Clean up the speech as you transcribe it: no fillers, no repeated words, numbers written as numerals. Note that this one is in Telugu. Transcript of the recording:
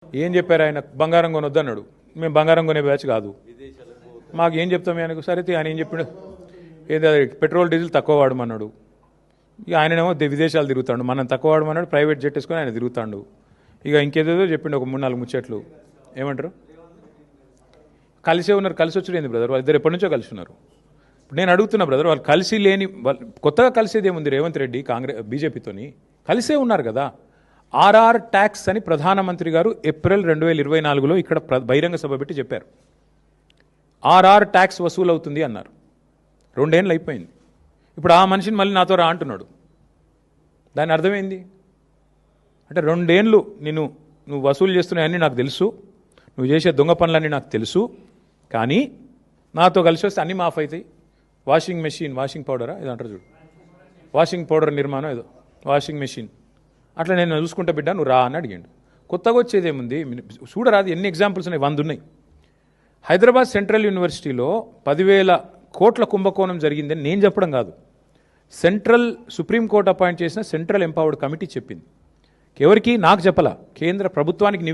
ఏం చెప్పారు ఆయన? బంగారం కొనొద్దు అన్నాడు. మేము బంగారం కొనే బ్యాచ్ కాదు. మాకు ఏం చెప్తాం ఆయనకు? సరే ఆయన ఏం చెప్పాడు? ఏదో పెట్రోల్ డీజిల్ తక్కువ వాడమన్నాడు. ఇక ఆయననేమో విదేశాలు తిరుగుతాడు. మనం తక్కువ వాడమన్నాడు. ప్రైవేట్ జెట్ వేసుకొని ఆయన తిరుగుతాడు. ఇక ఇంకేదో చెప్పిండు ఒక 3-4 ముచ్చట్లు. ఏమంటారు? కలిసే ఉన్నారు. కలిసి వచ్చి ఏంది బ్రదర్? వాళ్ళిద్దరు ఎప్పటి నుంచో కలిసి ఉన్నారు. నేను అడుగుతున్నా బ్రదర్, వాళ్ళు కలిసి లేని కొత్తగా కలిసేది ఏముంది? రేవంత్ రెడ్డి బీజేపీతోని కలిసే ఉన్నారు కదా. ఆర్ఆర్ ట్యాక్స్ అని ప్రధానమంత్రి గారు ఏప్రిల్ 2024లో ఇక్కడ బహిరంగ సభ పెట్టి చెప్పారు. ఆర్ఆర్ ట్యాక్స్ వసూలు అవుతుంది అన్నారు. 2 ఏళ్ళు అయిపోయింది. ఇప్పుడు ఆ మనిషిని మళ్ళీ నాతో రా అంటున్నాడు. దాని అర్థమైంది అంటే 2 ఏళ్ళు నువ్వు వసూలు చేస్తున్నాయని నాకు తెలుసు, నువ్వు చేసే దొంగ పనులన్నీ నాకు తెలుసు, కానీ నాతో కలిసి వస్తే అన్నీ మాఫ్ అవుతాయి. వాషింగ్ మెషిన్, వాషింగ్ పౌడరా ఏదో అంటారు చూడు, వాషింగ్ పౌడర్ నిర్మాణం ఏదో, వాషింగ్ మెషిన్ అట్లా నేను చూసుకుంటా బిడ్డ, నువ్వు రా అని అడిగాడు. కొత్తగా వచ్చేదేముంది? చూడరాదు, ఎన్ని ఎగ్జాంపుల్స్ ఉన్నాయి, 100 ఉన్నాయి. హైదరాబాద్ సెంట్రల్ యూనివర్సిటీలో 10,000 కోట్ల కుంభకోణం జరిగిందని నేను చెప్పడం కాదు, సుప్రీంకోర్టు అపాయింట్ చేసిన సెంట్రల్ ఎంపవర్డ్ కమిటీ చెప్పింది. ఎవరికి? నాకు చెప్పలా, కేంద్ర ప్రభుత్వానికి